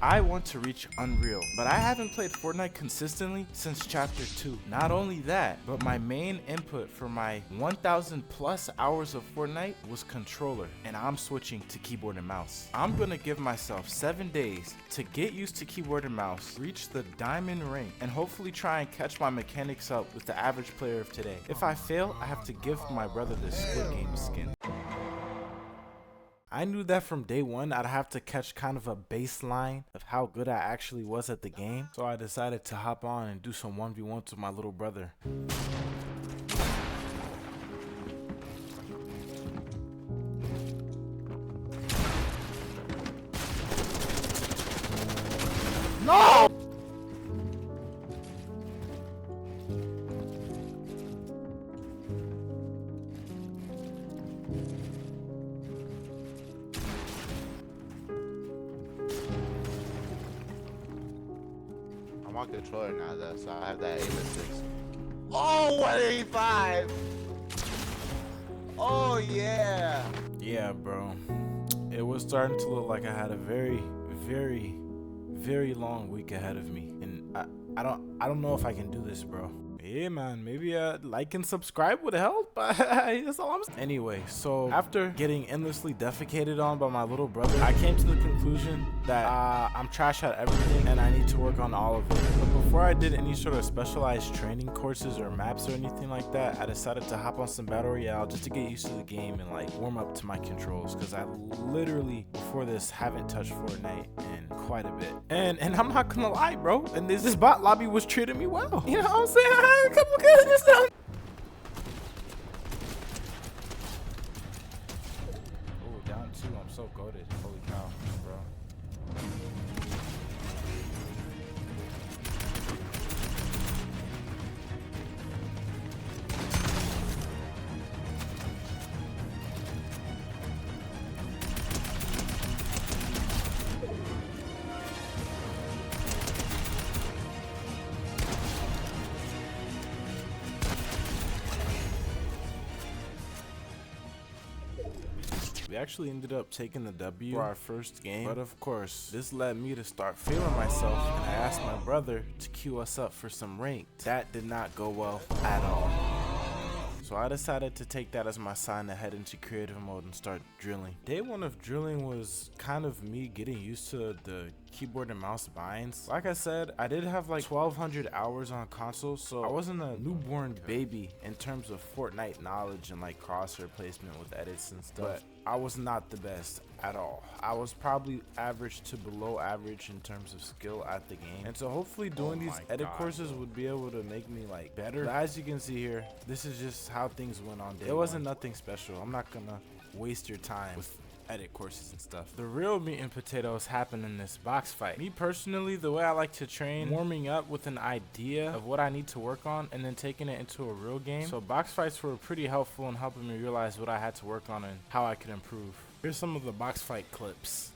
I want to reach Unreal, but I haven't played Fortnite consistently since chapter 2. Not only that, but my main input for my 1,000 plus hours of Fortnite was controller, and I'm switching to keyboard and mouse. I'm gonna give myself 7 days to get used to keyboard and mouse, reach the diamond rank, and hopefully try and catch my mechanics up with the average player of today. If I fail, I have to give my brother the Squid Game skin. I knew that from day one I'd have to catch kind of a baseline of how good I actually was at the game, so I decided to hop on and do some 1v1s with my little brother. No! I'm on controller now though, so I have that aim assist. Oh, 185! Oh yeah! Yeah, bro. It was starting to look like I had a very long week ahead of me, and I don't know if I can do this, bro. Yeah, man, maybe like and subscribe would help. That's all I'm saying. Anyway, so after getting endlessly defecated on by my little brother, I came to the conclusion that I'm trash at everything and I need to work on all of it. But before I did any sort of specialized training courses or maps or anything like that, I decided to hop on some battle royale just to get used to the game and like warm up to my controls, because I literally before this haven't touched Fortnite in quite a bit. And I'm not gonna lie, bro, and this bot lobby was treating me well. You know what I'm saying? A couple good stuff. Oh, down 2. I'm so goated. Holy cow, bro. We actually ended up taking the W for our first game, but of course, this led me to start feeling myself, and I asked my brother to queue us up for some ranked. That did not go well at all. So I decided to take that as my sign to head into creative mode and start drilling. Day 1 of drilling was kind of me getting used to the keyboard and mouse binds. Like I said, I did have like 1,200 hours on console, so I wasn't a newborn baby in terms of Fortnite knowledge and like crosshair placement with edits and stuff. But I was not the best at all. I was probably average to below average in terms of skill at the game. And so hopefully doing these edit courses would be able to make me like better. But as you can see here, this is just how things went on day 1. It wasn't nothing special. I'm not gonna waste your time with edit courses and stuff. The real meat and potatoes happen in this box fight. Me personally, the way I like to train, warming up with an idea of what I need to work on and then taking it into a real game. So box fights were pretty helpful in helping me realize what I had to work on and how I could improve. Here's some of the box fight clips.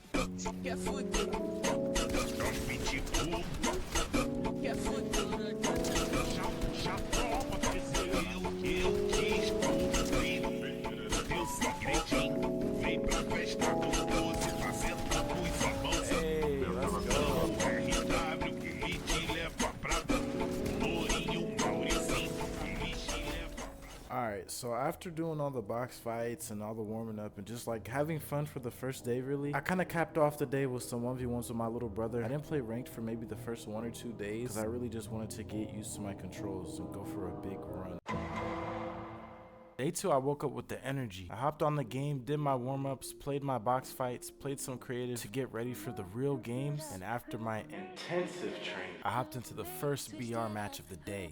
Alright, so after doing all the box fights and all the warming up and just like having fun for the first day really, I kind of capped off the day with some 1v1s with my little brother. I didn't play ranked for maybe the first 1 or 2 days because I really just wanted to get used to my controls and go for a big run. Day 2, I woke up with the energy. I hopped on the game, did my warm-ups, played my box fights, played some creative to get ready for the real games, and after my intensive training, I hopped into the first BR match of the day.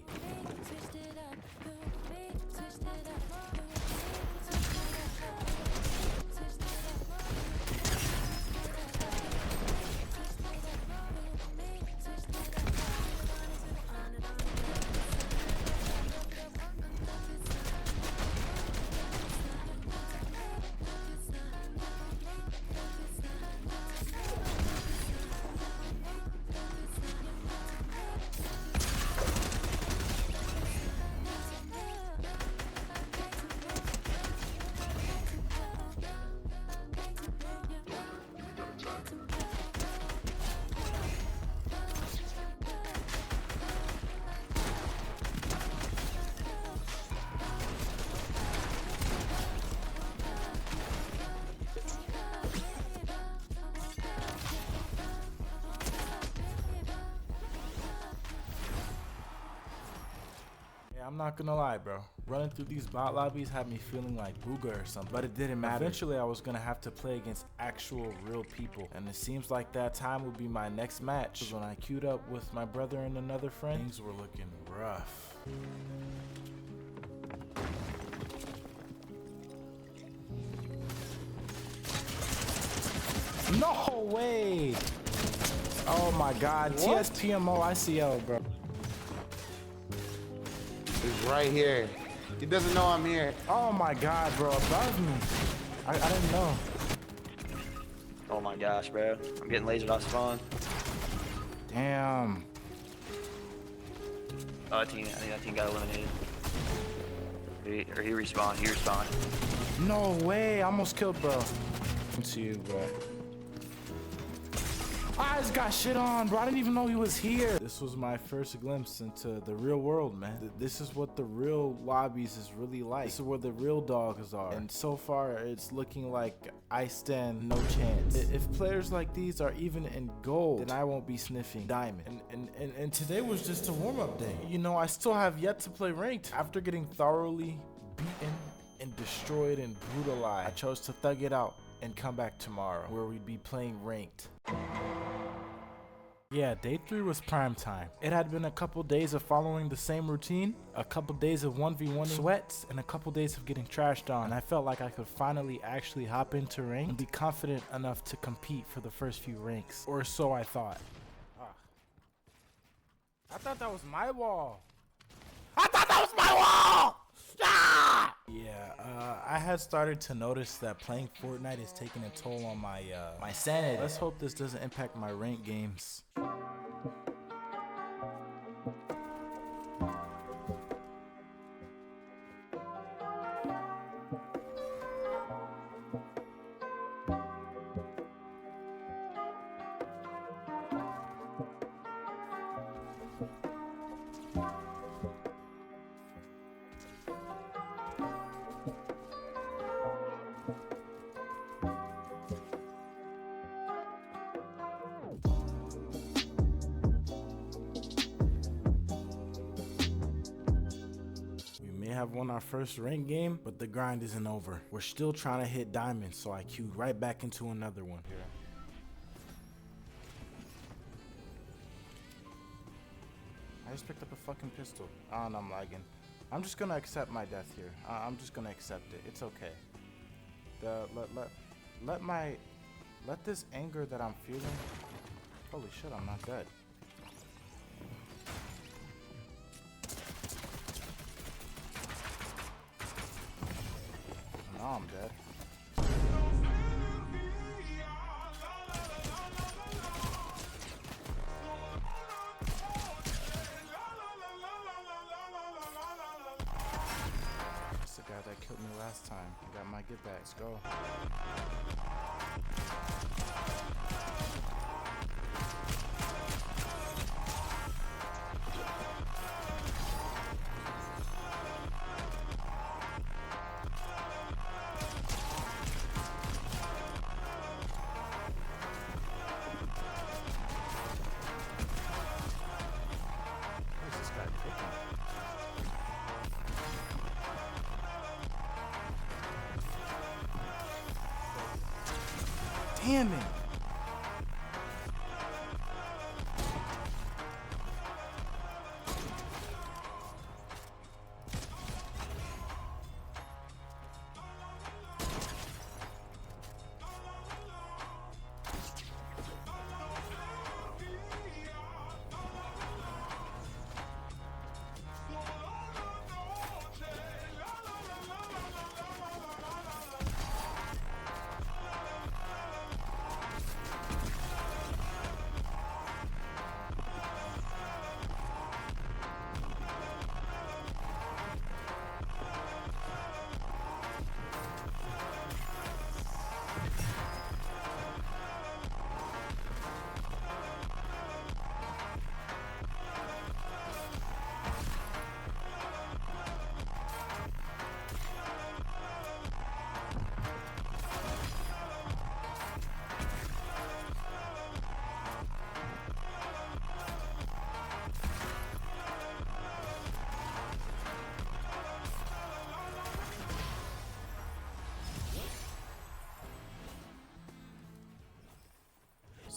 I'm not gonna lie, bro. Running through these bot lobbies had me feeling like Booga or something, but it didn't matter. Eventually, I was gonna have to play against actual real people, and it seems like that time would be my next match. When I queued up with my brother and another friend, things were looking rough. No way! Oh my God, What? TSPMO ICL, bro. He's right here. He doesn't know I'm here. Oh my God, bro, above me. I didn't know. Oh my gosh, bro. I'm getting lasered off spawn. Damn. Oh, I think that team got eliminated. He respawned. He respawned. No way, I almost killed, bro. To you, bro. I just got shit on, bro. I didn't even know he was here. This was my first glimpse into the real world, man. This is what the real lobbies is really like. This is where the real dogs are. And so far, it's looking like I stand no chance. If players like these are even in gold, then I won't be sniffing diamond. And today was just a warm-up day. You know, I still have yet to play ranked. After getting thoroughly beaten and destroyed and brutalized, I chose to thug it out and come back tomorrow, where we'd be playing ranked. Yeah, day 3 was prime time. It had been a couple days of following the same routine, a couple days of 1v1 sweats, and a couple days of getting trashed on. And I felt like I could finally actually hop into rank and be confident enough to compete for the first few ranks. Or so I thought. I thought that was my wall. I thought that was my wall! Ah! Yeah, I had started to notice that playing Fortnite is taking a toll on my my sanity. Let's hope this doesn't impact my rank games. Have won our first rank game, but the grind isn't over. We're still trying to hit diamonds, so I queued right back into another one. Here. I just picked up a fucking pistol. Oh, and I'm lagging. I'm just gonna accept my death here. I'm just gonna accept it. It's okay. Let this anger that I'm feeling. Holy shit, I'm not dead. No, I'm dead. That's the guy that killed me last time. I got my get back. Let's go. Damn it!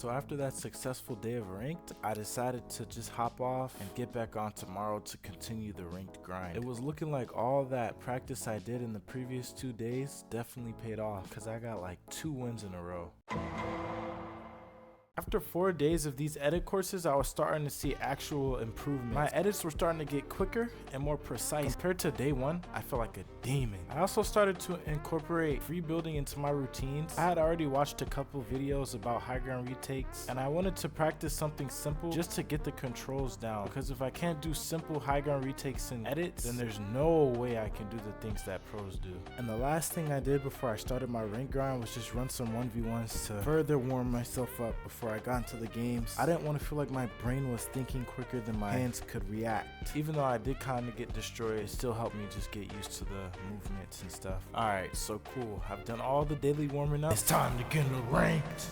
So after that successful day of ranked, I decided to just hop off and get back on tomorrow to continue the ranked grind. It was looking like all that practice I did in the previous 2 days definitely paid off, because I got like 2 wins in a row. After 4 days of these edit courses, I was starting to see actual improvements. My edits were starting to get quicker and more precise. Compared to day 1, I felt like a demon. I also started to incorporate free building into my routines. I had already watched a couple videos about high ground retakes, and I wanted to practice something simple just to get the controls down, because if I can't do simple high ground retakes in edits, then there's no way I can do the things that pros do. And the last thing I did before I started my rank grind was just run some 1v1s to further warm myself up before I got into the games. I didn't want to feel like my brain was thinking quicker than my hands could react. Even though I did kind of get destroyed, it still helped me just get used to the movements and stuff. Alright, so cool. I've done all the daily warming up. It's time to get into ranked.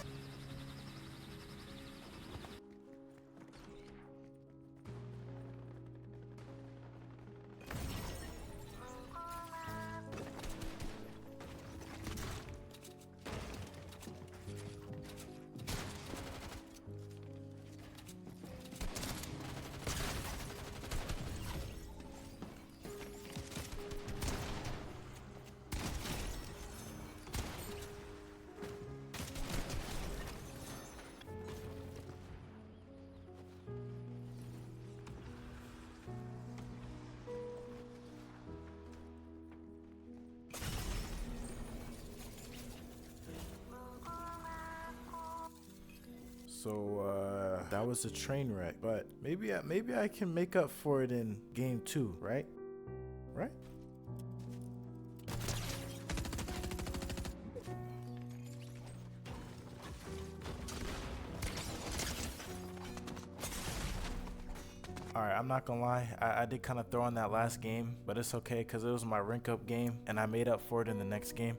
So that was a train wreck, but maybe I can make up for it in game 2, right? Right? Alright, I'm not gonna lie, I did kind of throw in that last game, but it's okay because it was my rank up game and I made up for it in the next game.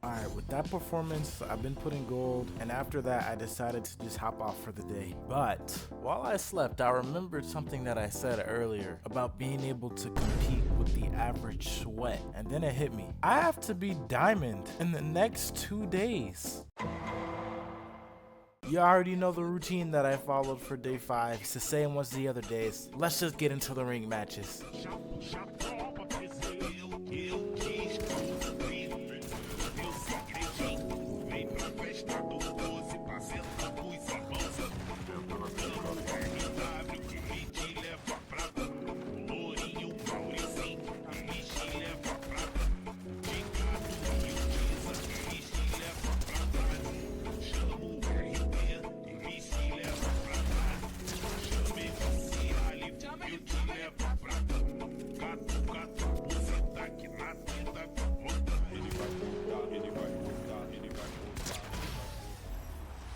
Alright, with that performance, I've been putting gold, and after that, I decided to just hop off for the day. But while I slept, I remembered something that I said earlier about being able to compete with the average sweat, and then it hit me. I have to be diamond in the next 2 days. You already know the routine that I followed for day 5. It's the same as the other days. Let's just get into the ring matches.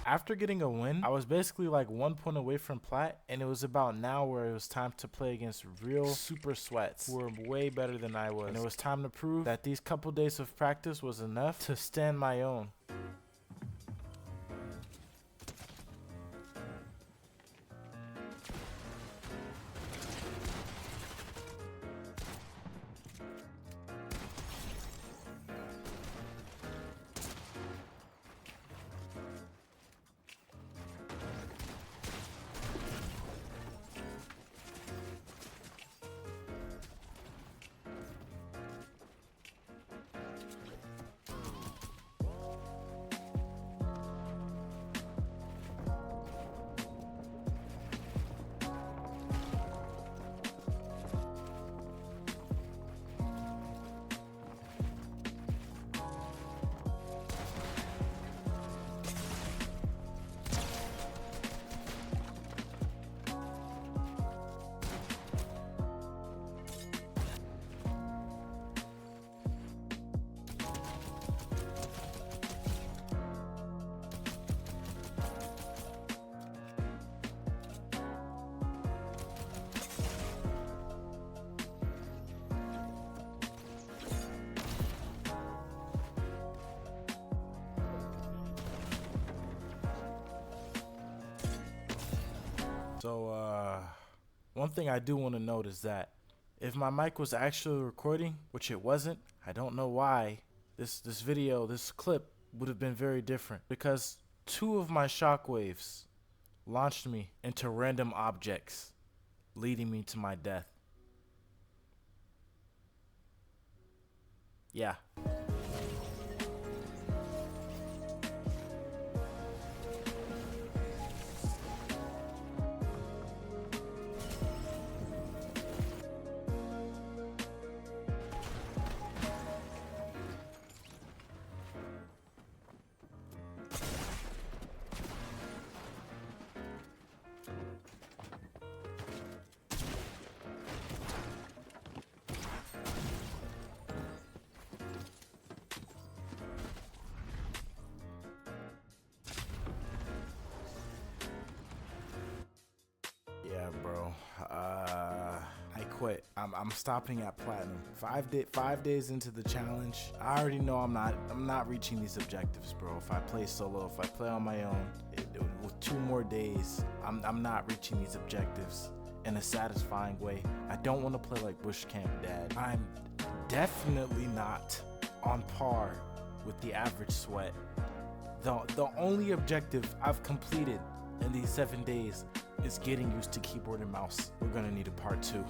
After getting a win, I was basically like 1 point away from plat, and it was about now where it was time to play against real super sweats who were way better than I was. And it was time to prove that these couple days of practice was enough to stand my own. So, one thing I do want to note is that if my mic was actually recording, which it wasn't, I don't know why, this video, this clip would have been very different, because 2 of my shockwaves launched me into random objects, leading me to my death. Yeah. Yeah, bro. I quit. I'm stopping at platinum. 5 days into the challenge, I already know I'm not reaching these objectives, bro. If I play solo, if I play on my own, with 2 more days, I'm not reaching these objectives in a satisfying way. I don't want to play like Bush Camp Dad. I'm definitely not on par with the average sweat. The only objective I've completed in these 7 days is getting used to keyboard and mouse. We're gonna need a part 2.